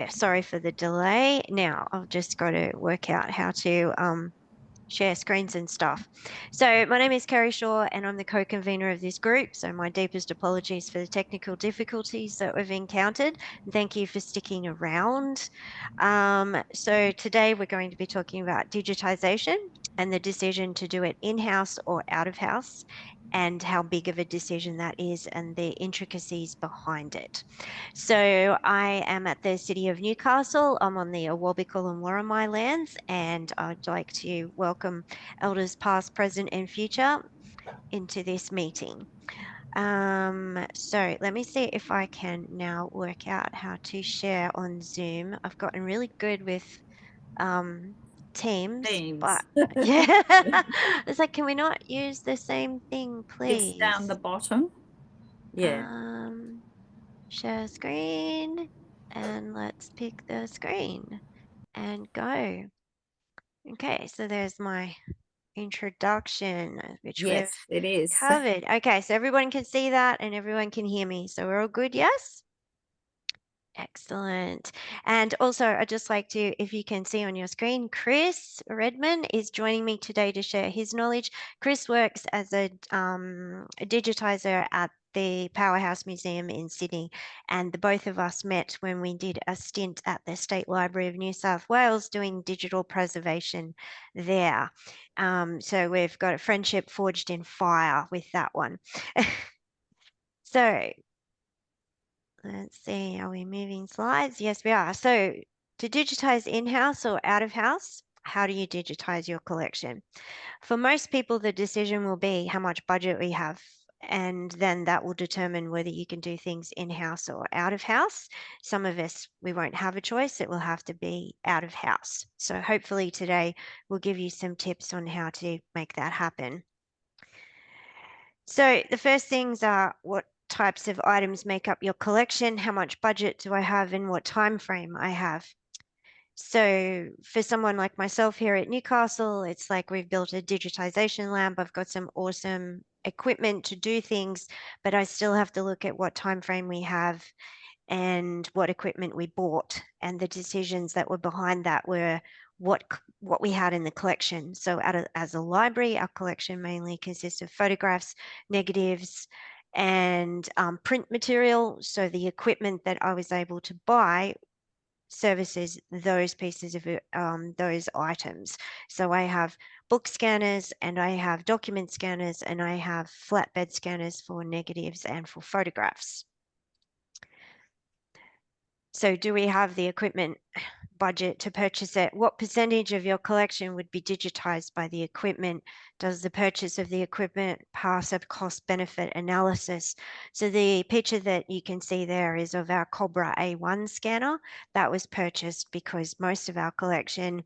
sorry for the delay. Now I've just got to work out how to share screens and stuff. So my name is Kerrie Shaw and I'm the co-convener of this group. So my deepest apologies for the technical difficulties that we've encountered. And thank you for sticking around. So today we're going to be talking about digitisation and the decision to do it in-house or out of house, and how big of a decision that is and the intricacies behind it. So I am at the City of Newcastle. I'm on the Awabakal and Worimi lands, and I'd like to welcome elders past, present, and future into this meeting. So let me see if I can now work out how to share on Zoom. I've gotten really good with um, Teams, but Themes. yeah, it's like, can we not use the same thing, It's down the please? bottom. Yeah. Um, Share screen, and let's pick the screen and go. Okay, so there's my introduction, which we've Yes, it is. covered. Okay, so everyone can see that and everyone can hear me. So we're all good, yes? Excellent. And also, I'd just like to, if you can see on your screen, Chris Redman is joining me today to share his knowledge. Chris works as a digitizer at the Powerhouse Museum in Sydney, and the both of us met when we did a stint at the State Library of New South Wales doing digital preservation there. So we've got a friendship forged in fire with that one. So let's see, are we moving slides? Yes, we are. So to digitize in-house or out of house, how do you digitize your collection? For most people, the decision will be how much budget we have, and then that will determine whether you can do things in-house or out of house. Some of us, we won't have a choice. It will have to be out of house. So hopefully today we'll give you some tips on how to make that happen. So the first things are, what types of items make up your collection? How much budget do I have and what time frame I have? So for someone like myself here at Newcastle, it's like we've built a digitisation lab. I've got some awesome equipment to do things, but I still have to look at what time frame we have and what equipment we bought, and the decisions that were behind that were what we had in the collection. So as a library, our collection mainly consists of photographs, negatives, and print material. So the equipment that I was able to buy services those pieces of those items. So I have book scanners and I have document scanners and I have flatbed scanners for negatives and for photographs. So do we have the equipment budget to purchase it? What percentage of your collection would be digitized by the equipment? Does the purchase of the equipment pass a cost benefit analysis? So the picture that you can see there is of our Cobra A1 scanner. That was purchased because most of our collection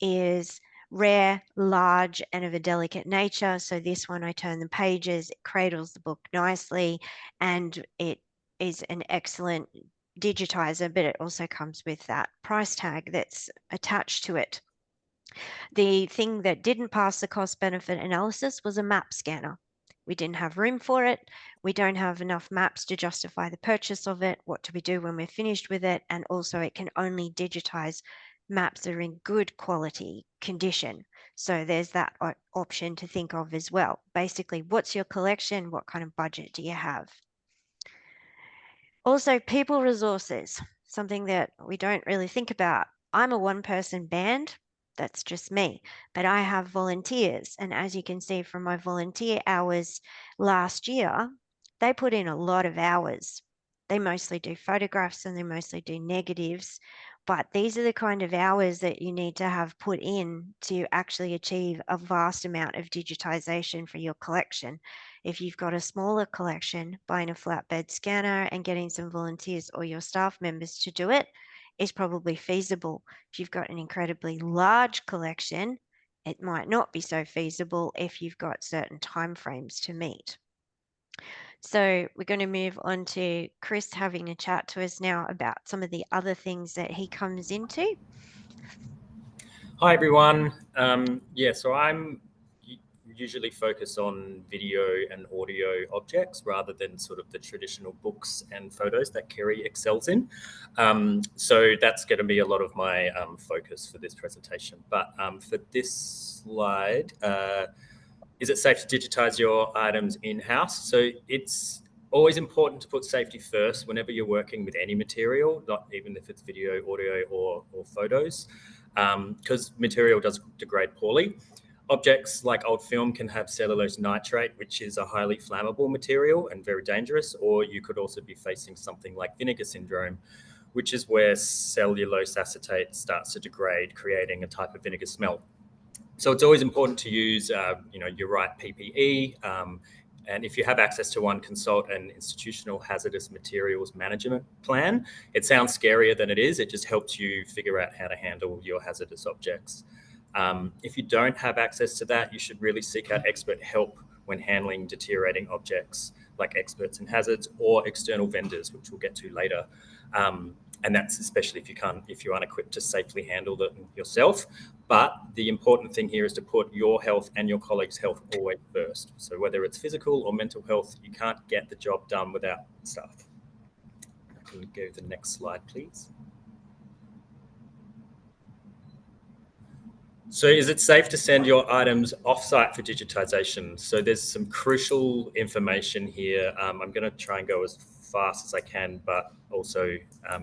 is rare, large, and of a delicate nature. So this one, I turn the pages, it cradles the book nicely, and it is an excellent digitizer, but it also comes with that price tag that's attached to it. The thing that didn't pass the cost benefit analysis was a map scanner. We didn't have room for it. We don't have enough maps to justify the purchase of it. What do we do when we're finished with it? And also, it can only digitize maps that are in good quality condition. So there's that option to think of as well. Basically, what's your collection? What kind of budget do you have? Also, people resources, something that we don't really think about. I'm a one-person band. That's just me. But I have volunteers. And as you can see from my volunteer hours last year, they put in a lot of hours. They mostly do photographs and they mostly do negatives. But these are the kind of hours that you need to have put in to actually achieve a vast amount of digitization for your collection. If you've got a smaller collection, buying a flatbed scanner and getting some volunteers or your staff members to do it is probably feasible. If you've got an incredibly large collection, it might not be so feasible if you've got certain timeframes to meet. So we're going to move on to Chris having a chat to us now about some of the other things that he comes into. Hi everyone. So usually focus on video and audio objects rather than sort of the traditional books and photos that Kerrie excels in. So that's going to be a lot of my focus for this presentation. But for this slide, is it safe to digitize your items in-house? So it's always important to put safety first whenever you're working with any material, not even if it's video, audio, or photos, because material does degrade poorly. Objects like old film can have cellulose nitrate, which is a highly flammable material and very dangerous, or you could also be facing something like vinegar syndrome, which is where cellulose acetate starts to degrade, creating a type of vinegar smell. So it's always important to use, your right PPE. And if you have access to one, consult an institutional hazardous materials management plan. It sounds scarier than it is. It just helps you figure out how to handle your hazardous objects. If you don't have access to that, you should really seek out expert help when handling deteriorating objects, like experts in hazards or external vendors, which we'll get to later. And that's especially if you're unequipped to safely handle them yourself. But the important thing here is to put your health and your colleagues' health always first. So whether it's physical or mental health, you can't get the job done without staff. I can go to the next slide, please. So is it safe to send your items off-site for digitisation? So there's some crucial information here. I'm going to try and go as fast as I can, but also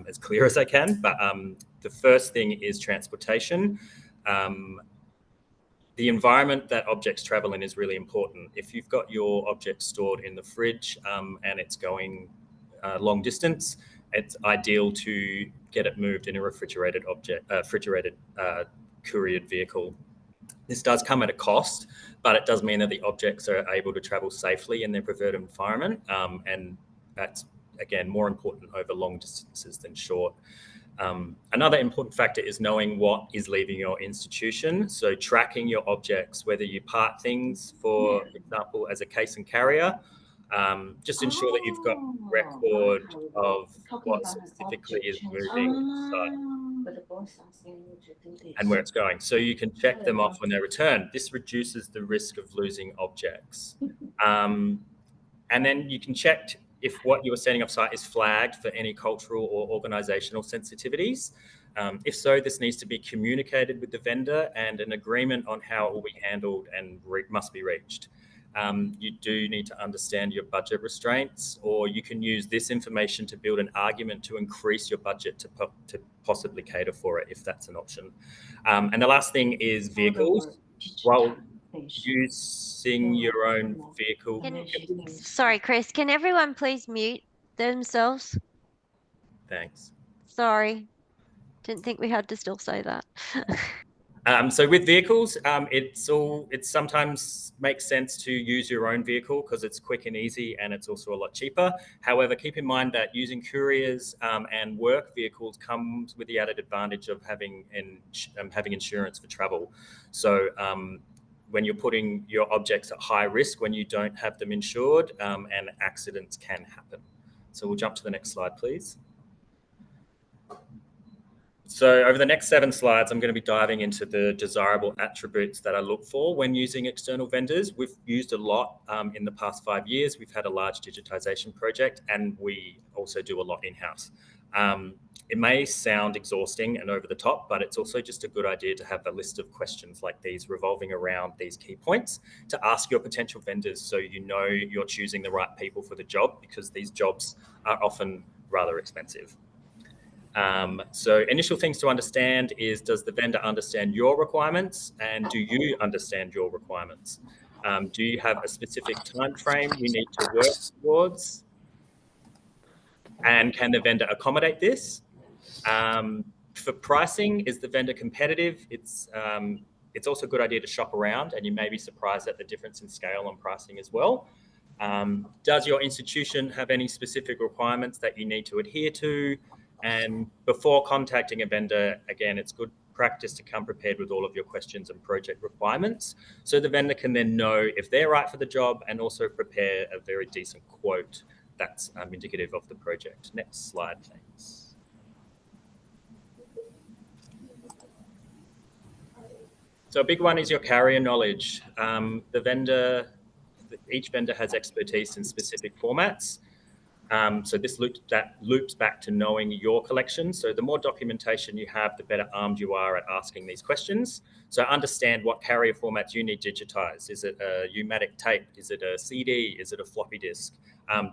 as clear as I can. But the first thing is transportation. The environment that objects travel in is really important. If you've got your objects stored in the fridge and it's going long distance, it's ideal to get it moved in a refrigerated couriered vehicle. This does come at a cost, but it does mean that the objects are able to travel safely in their preferred environment. And that's, again, more important over long distances than short. Another important factor is knowing what is leaving your institution. So tracking your objects, whether you part things, for example, as a case and carrier, just ensure that you've got record of what specifically is moving and where it's going. So you can check them off when they return. This reduces the risk of losing objects. And then you can check if what you are sending off-site is flagged for any cultural or organisational sensitivities. If so, this needs to be communicated with the vendor, and an agreement on how it will be handled and must be reached. You do need to understand your budget restraints, or you can use this information to build an argument to increase your budget to possibly cater for it, if that's an option. And the last thing is vehicles. Well, using your own vehicle. Sorry, Chris, can everyone please mute themselves? Thanks. Sorry, didn't think we had to still say that. So with vehicles, it sometimes makes sense to use your own vehicle because it's quick and easy, and it's also a lot cheaper. However, keep in mind that using couriers and work vehicles comes with the added advantage of having insurance for travel. So when you're putting your objects at high risk, when you don't have them insured, and accidents can happen. So we'll jump to the next slide, please. So over the next 7 slides, I'm going to be diving into the desirable attributes that I look for when using external vendors. We've used a lot in the past 5 years. We've had a large digitisation project, and we also do a lot in-house. It may sound exhausting and over the top, but it's also just a good idea to have a list of questions like these revolving around these key points to ask your potential vendors, so you know you're choosing the right people for the job, because these jobs are often rather expensive. So initial things to understand is, does the vendor understand your requirements, and do you understand your requirements? Do you have a specific time frame you need to work towards? And can the vendor accommodate this? For pricing, is the vendor competitive? It's also a good idea to shop around, and you may be surprised at the difference in scale on pricing as well. Does your institution have any specific requirements that you need to adhere to? And before contacting a vendor, again, it's good practice to come prepared with all of your questions and project requirements, so the vendor can then know if they're right for the job, and also prepare a very decent quote that's indicative of the project. Next slide, thanks. So a big one is your carrier knowledge. Each vendor has expertise in specific formats. So this loops back to knowing your collection. So the more documentation you have, the better armed you are at asking these questions. So understand what carrier formats you need digitized. Is it a U-matic tape? Is it a CD? Is it a floppy disk?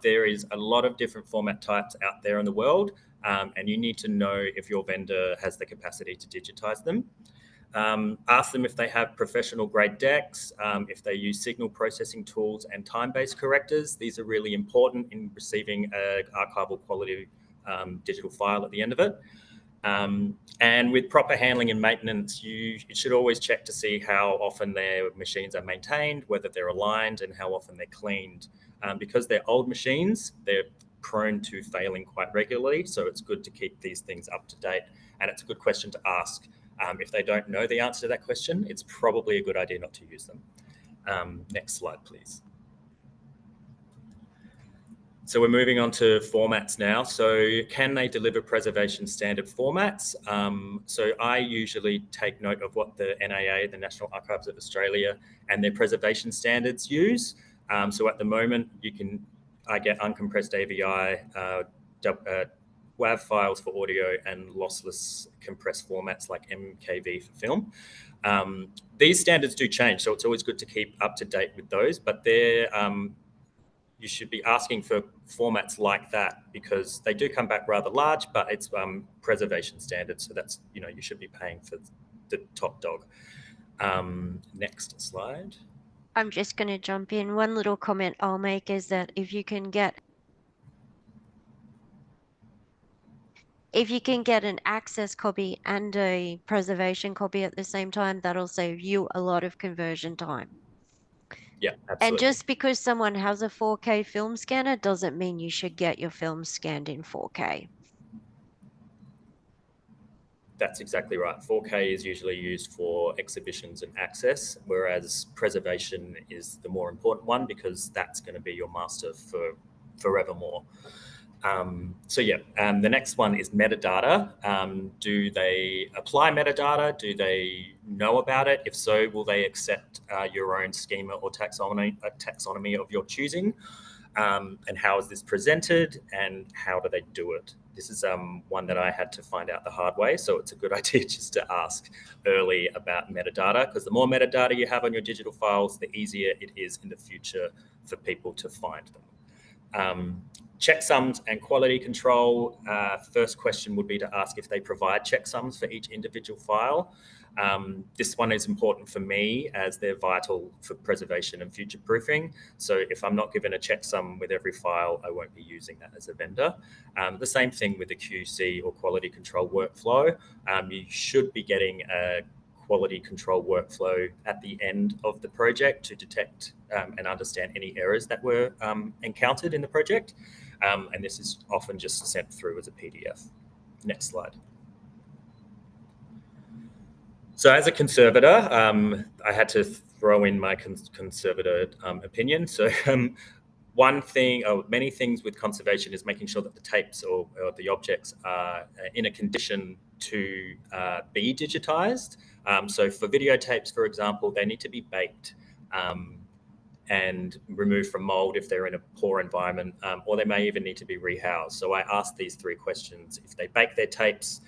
There is a lot of different format types out there in the world, and you need to know if your vendor has the capacity to digitize them. Ask them if they have professional grade decks, if they use signal processing tools and time-based correctors. These are really important in receiving an archival quality digital file at the end of it. And with proper handling and maintenance, you should always check to see how often their machines are maintained, whether they're aligned, and how often they're cleaned. Because they're old machines, they're prone to failing quite regularly, so it's good to keep these things up to date. And it's a good question to ask. If they don't know the answer to that question, it's probably a good idea not to use them. Next slide, please. So we're moving on to formats now. So can they deliver preservation standard formats? So I usually take note of what the NAA, the National Archives of Australia, and their preservation standards use. So at the moment, I get uncompressed AVI, WAV files for audio, and lossless compressed formats like MKV for film. These standards do change, so it's always good to keep up to date with those, but you should be asking for formats like that because they do come back rather large, but it's preservation standards, so that's, you should be paying for the top dog. Next slide. I'm just going to jump in. One little comment I'll make is that if you can get an access copy and a preservation copy at the same time, that'll save you a lot of conversion time. Yeah, absolutely. And just because someone has a 4K film scanner doesn't mean you should get your film scanned in 4K. That's exactly right. 4K is usually used for exhibitions and access, whereas preservation is the more important one because that's going to be your master for forevermore. The next one is metadata. Do they apply metadata? Do they know about it? If so, will they accept your own schema or taxonomy of your choosing? And how is this presented and how do they do it? This is one that I had to find out the hard way. So it's a good idea just to ask early about metadata, because the more metadata you have on your digital files, the easier it is in the future for people to find them. Checksums and quality control. First question would be to ask if they provide checksums for each individual file. This one is important for me as they're vital for preservation and future proofing. So if I'm not given a checksum with every file, I won't be using that as a vendor. The same thing with the QC or quality control workflow. You should be getting a quality control workflow at the end of the project to detect and understand any errors that were encountered in the project. And this is often just sent through as a PDF. Next slide. So as a conservator, I had to throw in my conservator opinion. So one thing, or many things with conservation is making sure that the tapes or the objects are in a condition to be digitized. So for videotapes, for example, they need to be baked and removed from mold if they're in a poor environment, or they may even need to be rehoused. So I asked these three questions. If they bake their tapes,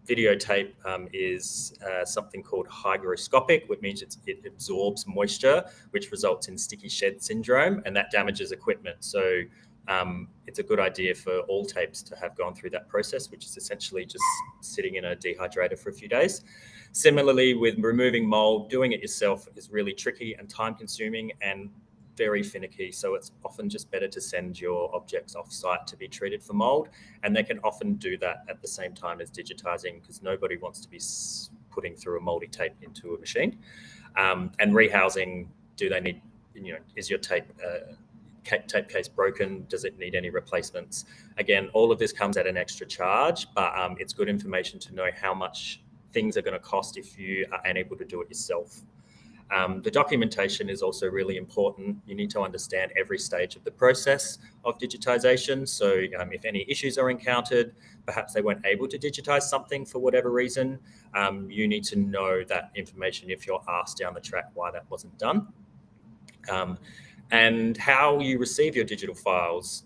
videotape is something called hygroscopic, which means it absorbs moisture, which results in sticky shed syndrome, and that damages equipment. So it's a good idea for all tapes to have gone through that process, which is essentially just sitting in a dehydrator for a few days. Similarly, with removing mold, doing it yourself is really tricky and time-consuming and very finicky. So it's often just better to send your objects off-site to be treated for mold. And they can often do that at the same time as digitizing because nobody wants to be putting through a moldy tape into a machine. And rehousing, do they need, is your tape case broken? Does it need any replacements? Again, all of this comes at an extra charge, but it's good information to know how much things are going to cost if you are unable to do it yourself. The documentation is also really important. You need to understand every stage of the process of digitisation. So if any issues are encountered, perhaps they weren't able to digitise something for whatever reason, you need to know that information if you're asked down the track why that wasn't done. And how you receive your digital files.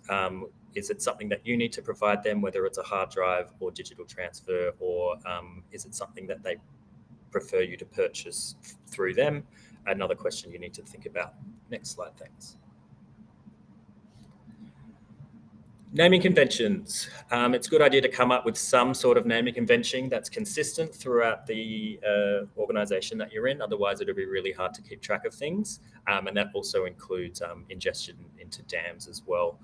Is it something that you need to provide them, whether it's a hard drive or digital transfer, or is it something that they prefer you to purchase through them? Another question you need to think about. Next slide, thanks. Naming conventions. It's a good idea to come up with some sort of naming convention that's consistent throughout the organisation that you're in. Otherwise, it'll be really hard to keep track of things. And that also includes ingestion into DAMs as well.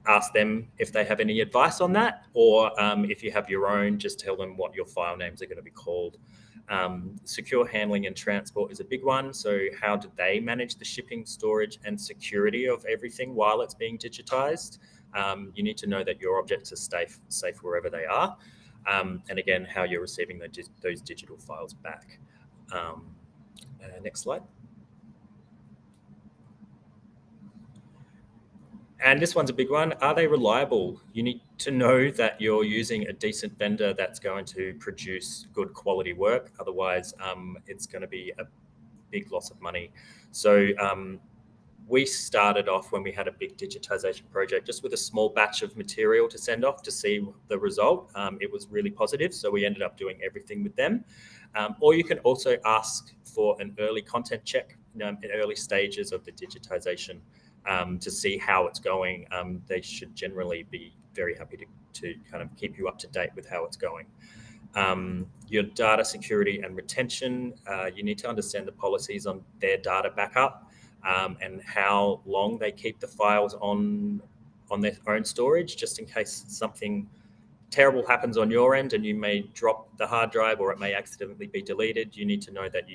Ask them if they have any advice on that, or if you have your own, just tell them what your file names are going to be called. Secure handling and transport is a big one. So how do they manage the shipping, storage and security of everything while it's being digitized? You need to know that your objects are safe wherever they are. And again, how you're receiving those digital files back. Next slide. And this one's a big one. Are they reliable? You need to know that you're using a decent vendor that's going to produce good quality work. Otherwise, it's going to be a big loss of money. So we started off when we had a big digitisation project just with a small batch of material to send off to see the result. It was really positive. So we ended up doing everything with them. Or you can also ask for an early content check in early stages of the digitisation. To see how it's going. They should generally be very happy to kind of keep you up to date with how it's going. Your data security and retention, you need to understand the policies on their data backup and how long they keep the files on their own storage, just in case something terrible happens on your end and you may drop the hard drive or it may accidentally be deleted. You need to know that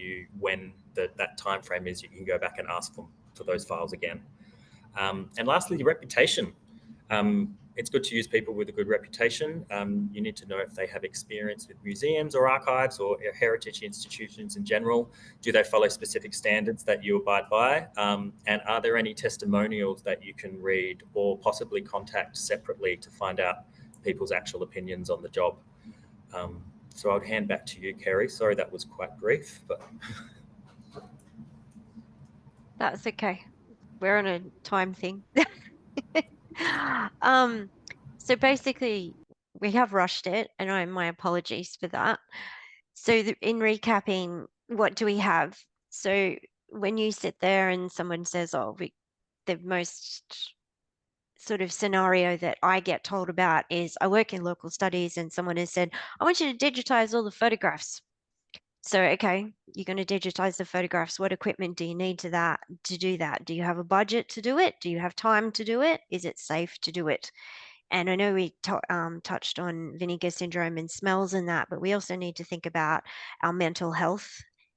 when that time frame is, you can go back and ask them for those files again. And lastly, your reputation. It's good to use people with a good reputation. You need to know if they have experience with museums or archives or heritage institutions in general. Do they follow specific standards that you abide by? And are there any testimonials that you can read or possibly contact separately to find out people's actual opinions on the job? So I'll hand back to you, Kerrie. Sorry, that was quite brief, but... That's okay. We're on a time thing. So basically we have rushed it, and my apologies for that. So in recapping, what do we have? So when you sit there and someone says, oh, the most sort of scenario that I get told about is I work in local studies and someone has said, I want you to digitize all the photographs. So, okay, you're going to digitize the photographs. What equipment do you need to do that? Do you have a budget to do it? Do you have time to do it? Is it safe to do it? And I know we touched on vinegar syndrome and smells and that, but we also need to think about our mental health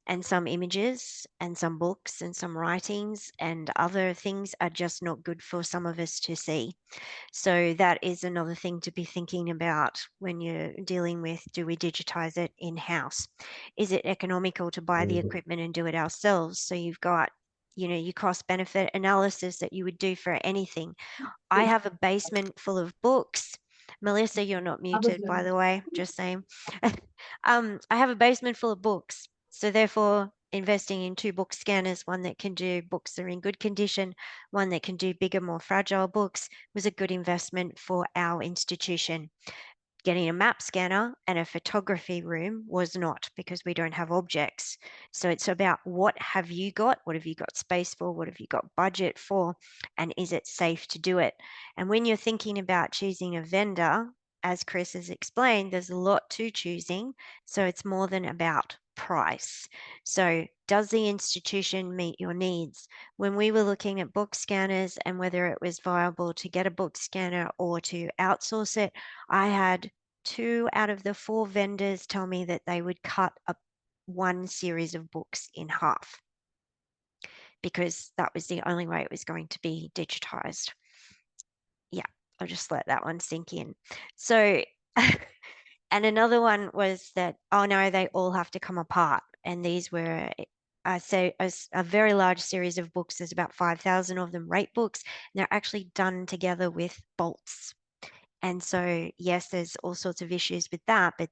and some images and some books and some writings and other things are just not good for some of us to see. So that is another thing to be thinking about when you're dealing with, do we digitize it in-house? Is it economical to buy the equipment and do it ourselves? So you've got, your cost benefit analysis that you would do for anything. I have a basement full of books. Melissa, you're not muted, by the way, just saying. I have a basement full of books. So therefore, investing in 2 book scanners, one that can do books that are in good condition, one that can do bigger, more fragile books, was a good investment for our institution. Getting a map scanner and a photography room was not, because we don't have objects. So it's about what have you got? What have you got space for? What have you got budget for? And is it safe to do it? And when you're thinking about choosing a vendor, as Chris has explained, there's a lot to choosing. So it's more than about price. So does the institution meet your needs? When we were looking at book scanners and whether it was viable to get a book scanner or to outsource it, I had 2 out of the 4 vendors tell me that they would cut one series of books in half because that was the only way it was going to be digitized. Yeah, I'll just let that one sink in. So, and another one was that, oh no, they all have to come apart. And these were a very large series of books. There's about 5,000 of them, rate books. And they're actually done together with bolts. And so, yes, there's all sorts of issues with that, but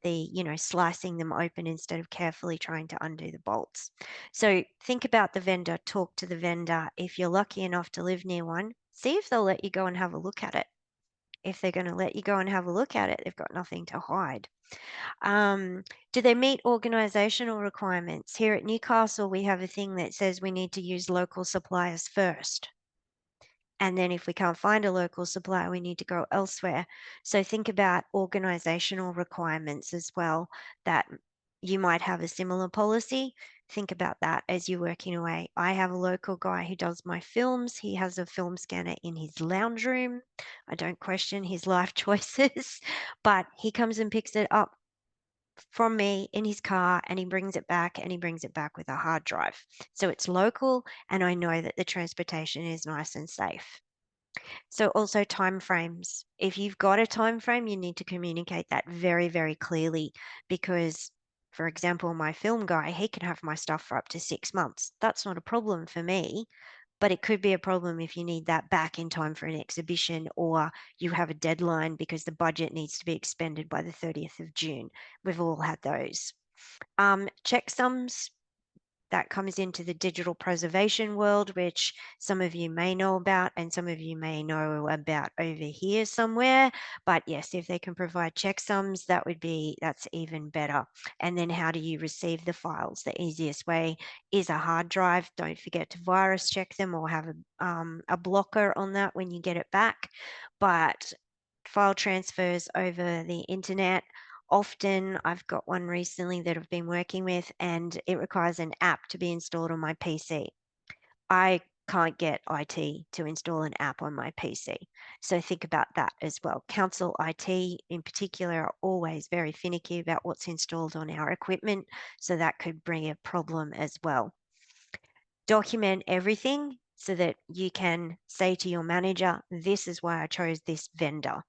slicing them open instead of carefully trying to undo the bolts. So think about the vendor, talk to the vendor. If you're lucky enough to live near one, see if they'll let you go and have a look at it. If they're going to let you go and have a look at it, they've got nothing to hide. Do they meet organizational requirements? Here at Newcastle, we have a thing that says we need to use local suppliers first. And then if we can't find a local supplier, we need to go elsewhere. So think about organizational requirements as well, that you might have a similar policy. Think about that as you're working away. I have a local guy who does my films. He has a film scanner in his lounge room. I don't question his life choices, but he comes and picks it up from me in his car, and he brings it back, and he brings it back with a hard drive. So it's local, and I know that the transportation is nice and safe. So also timeframes. If you've got a time frame, you need to communicate that very, very clearly, because, for example, my film guy, he can have my stuff for up to 6 months. That's not a problem for me, but it could be a problem if you need that back in time for an exhibition, or you have a deadline because the budget needs to be expended by the 30th of June. We've all had those. Checksums, that comes into the digital preservation world, which some of you may know about and some of you may know about over here somewhere. But yes, if they can provide checksums, that's even better. And then how do you receive the files? The easiest way is a hard drive. Don't forget to virus check them or have a blocker on that when you get it back. But file transfers over the internet, often, I've got one recently that I've been working with, and it requires an app to be installed on my PC. I can't get IT to install an app on my PC. So think about that as well. Council IT in particular are always very finicky about what's installed on our equipment. So that could bring a problem as well. Document everything so that you can say to your manager, this is why I chose this vendor.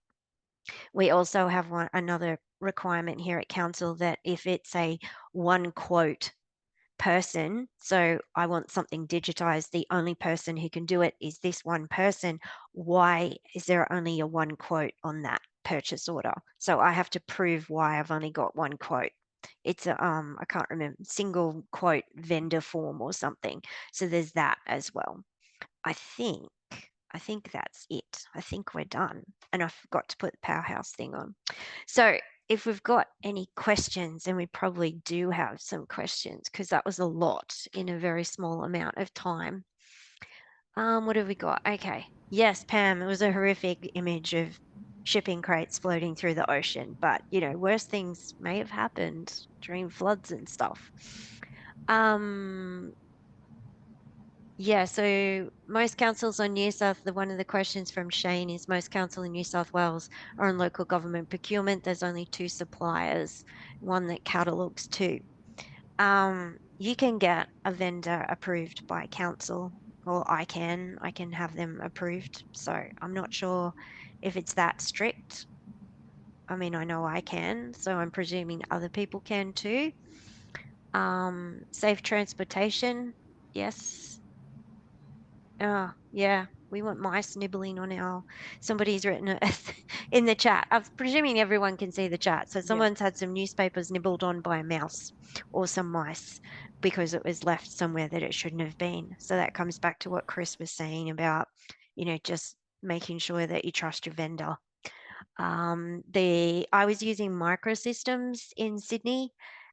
We also have another requirement here at council that if it's a one quote person, so I want something digitized, the only person who can do it is this one person, why is there only a one quote on that purchase order? So I have to prove why I've only got one quote. It's a I can't remember, single quote vendor form or something. So there's that as well. I think that's it. I think we're done. And I forgot to put the powerhouse thing on. So if we've got any questions, and we probably do have some questions because that was a lot in a very small amount of time. What have we got? Okay. Yes, Pam, it was a horrific image of shipping crates floating through the ocean, but worse things may have happened during floods and stuff. Yeah, so most councils on one of the questions from Shane is most council in New South Wales are on local government procurement. There's only 2 suppliers, one that catalogues 2. You can get a vendor approved by council, or I can have them approved. So I'm not sure if it's that strict. I mean, I know I can, so I'm presuming other people can too. Safe transportation, yes. Oh, yeah, we want mice nibbling on our. Somebody's written it in the chat. I'm presuming everyone can see the chat. So someone's had some newspapers nibbled on by a mouse or some mice because it was left somewhere that it shouldn't have been. So that comes back to what Chris was saying about, just making sure that you trust your vendor. I was using Microsystems in Sydney.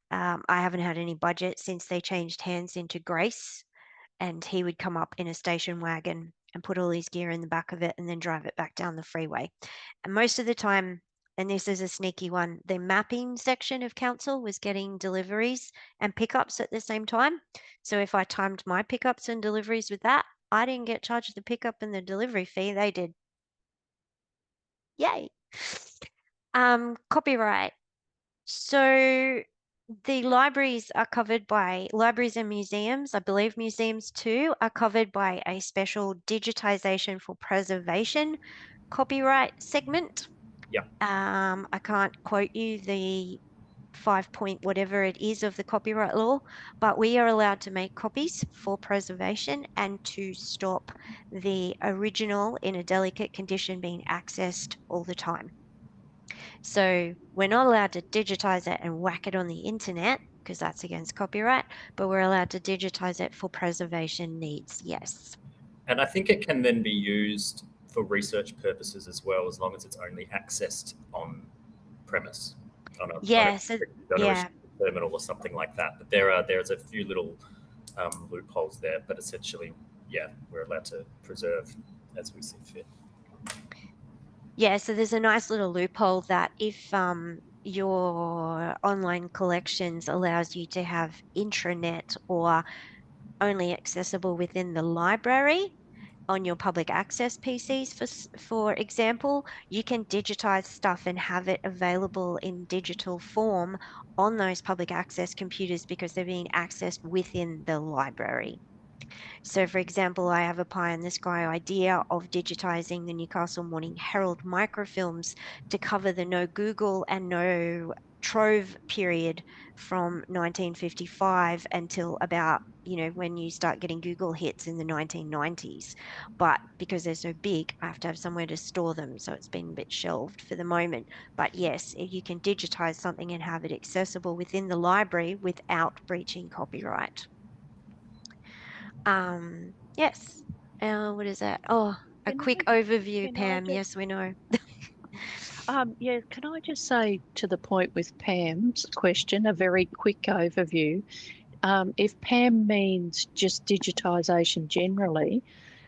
I haven't had any budget since they changed hands into Grace, and he would come up in a station wagon and put all his gear in the back of it and then drive it back down the freeway. And most of the time, and this is a sneaky one, the mapping section of council was getting deliveries and pickups at the same time. So if I timed my pickups and deliveries with that, I didn't get charged the pickup and the delivery fee. They did. Yay. Copyright. So the libraries are covered by libraries and museums. I believe museums too are covered by a special digitisation for preservation copyright segment. Yeah. I can't quote you the 5 point whatever it is of the copyright law, but we are allowed to make copies for preservation and to stop the original in a delicate condition being accessed all the time. So we're not allowed to digitize it and whack it on the internet because that's against copyright, but we're allowed to digitize it for preservation needs. Yes. And I think it can then be used for research purposes as well, as long as it's only accessed on premise, on a, Yeah. So on a yeah. restricted terminal or something like that. But there's a few little loopholes there, but essentially, yeah, we're allowed to preserve as we see fit. Yeah, so there's a nice little loophole that if your online collections allows you to have intranet or only accessible within the library on your public access PCs, for example, you can digitize stuff and have it available in digital form on those public access computers because they're being accessed within the library. So, for example, I have a pie in the sky idea of digitizing the Newcastle Morning Herald microfilms to cover the no Google and no Trove period from 1955 until about, when you start getting Google hits in the 1990s. But because they're so big, I have to have somewhere to store them. So it's been a bit shelved for the moment. But yes, you can digitize something and have it accessible within the library without breaching copyright. Yes. What is that? Oh, a Can quick I, overview, can I Pam. just, Yes, we know. yeah, can I just say to the point with Pam's question, a very quick overview. If Pam means just digitisation generally,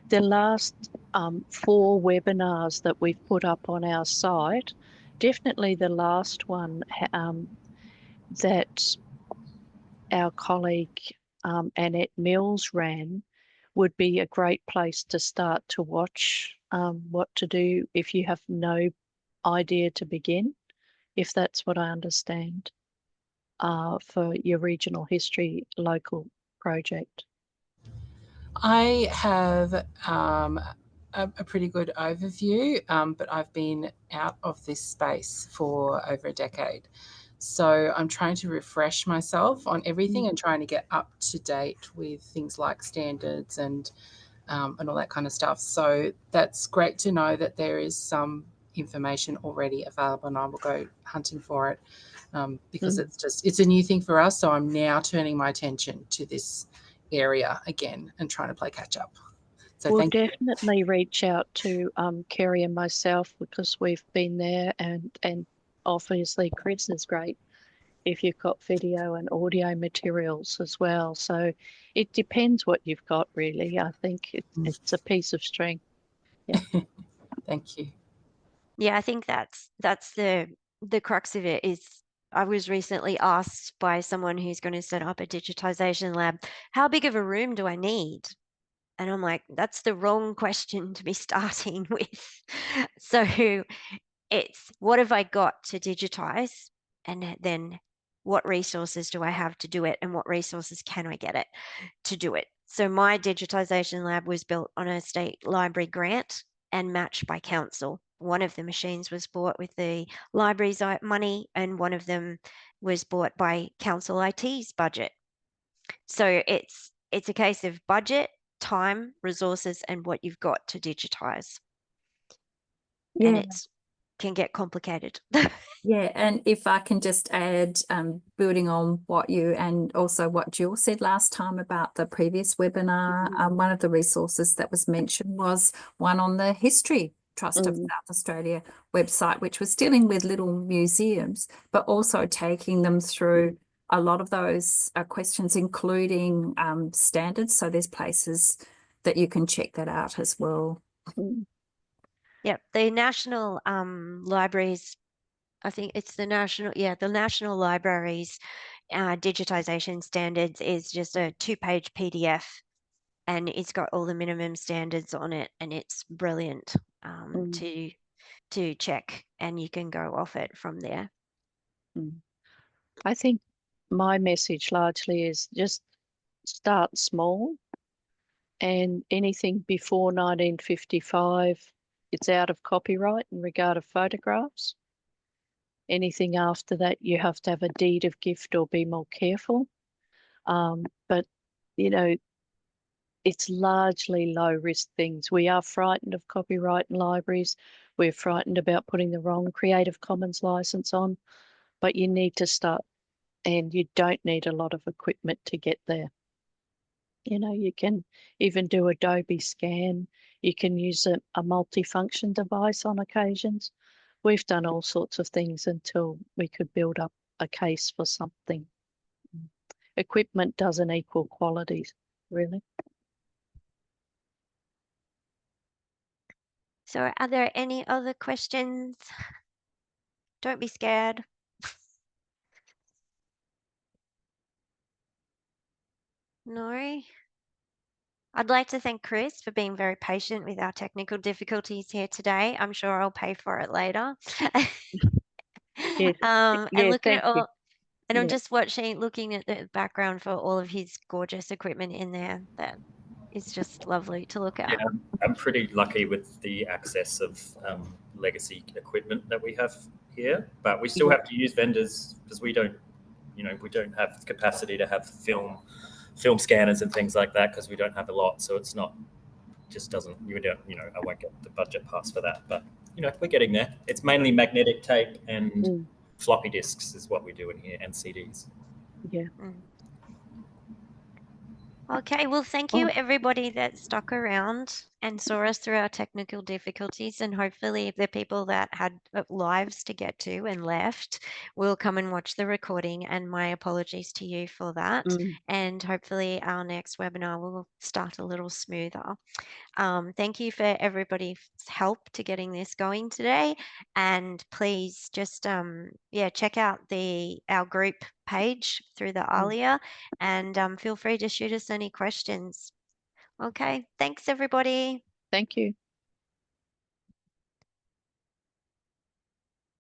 the last 4 webinars that we've put up on our site, definitely the last one that our colleague Annette Mills ran would be a great place to start to watch what to do if you have no idea to begin, if that's what I understand, for your regional history local project. I have a pretty good overview, but I've been out of this space for over a decade. So I'm trying to refresh myself on everything and trying to get up to date with things like standards and all that kind of stuff. So that's great to know that there is some information already available, and I will go hunting for it because it's a new thing for us. So I'm now turning my attention to this area again and trying to play catch up. So We'll thank you. definitely reach out to Kerrie and myself because we've been there, and obviously Chris is great if you've got video and audio materials as well. So it depends what you've got, really. I think it's a piece of strength. Yeah. Thank you. Yeah, I think that's the crux of it is I was recently asked by someone who's going to set up a digitization lab, how big of a room do I need? And I'm like, that's the wrong question to be starting with. So it's what have I got to digitize? And then what resources do I have to do it? And what resources can I get it to do it? So my digitization lab was built on a state library grant and matched by council. One of the machines was bought with the library's money, and one of them was bought by council IT's budget. So it's a case of budget, time, resources, and what you've got to digitize. And it can get complicated. Yeah, and if I can just add, building on what you and also what Jill said last time about the previous webinar, one of the resources that was mentioned was one on the History Trust of South Australia website, which was dealing with little museums, but also taking them through a lot of those questions, including standards. So there's places that you can check that out as well. Yep, the national libraries, I think it's the National Libraries digitization standards is just a 2-page PDF, and it's got all the minimum standards on it, and it's brilliant to check, and you can go off it from there. I think my message largely is just start small, and anything before 1955, it's out of copyright in regard of photographs. Anything after that, you have to have a deed of gift or be more careful. But, you know, it's largely low risk things. We are frightened of copyright and libraries. We're frightened about putting the wrong Creative Commons license on, but you need to start, and you don't need a lot of equipment to get there. You know, you can even do Adobe Scan. You can use a multifunction device on occasions. We've done all sorts of things until we could build up a case for something. Equipment doesn't equal quality, really. So are there any other questions? Don't be scared. No? I'd like to thank Chris for being very patient with our technical difficulties here today. I'm sure I'll pay for it later. Yes. And Yeah, looking thank at all, you. and I'm Yeah. just looking at the background for all of his gorgeous equipment in there. That is just lovely to look at. Yeah, I'm pretty lucky with the access of legacy equipment that we have here, but we still Yeah. have to use vendors because we don't have capacity to have film scanners and things like that because we don't have a lot. So it's not, just doesn't, I won't get the budget pass for that, but we're getting there. It's mainly magnetic tape and floppy disks is what we do in here, and CDs. Yeah. Okay, well, thank you everybody that stuck around and saw us through our technical difficulties. And hopefully the people that had lives to get to and left will come and watch the recording. And my apologies to you for that. And hopefully our next webinar will start a little smoother. Thank you for everybody's help to getting this going today. And please just check out our group page through the ALIA, and feel free to shoot us any questions. Okay, thanks everybody. Thank you.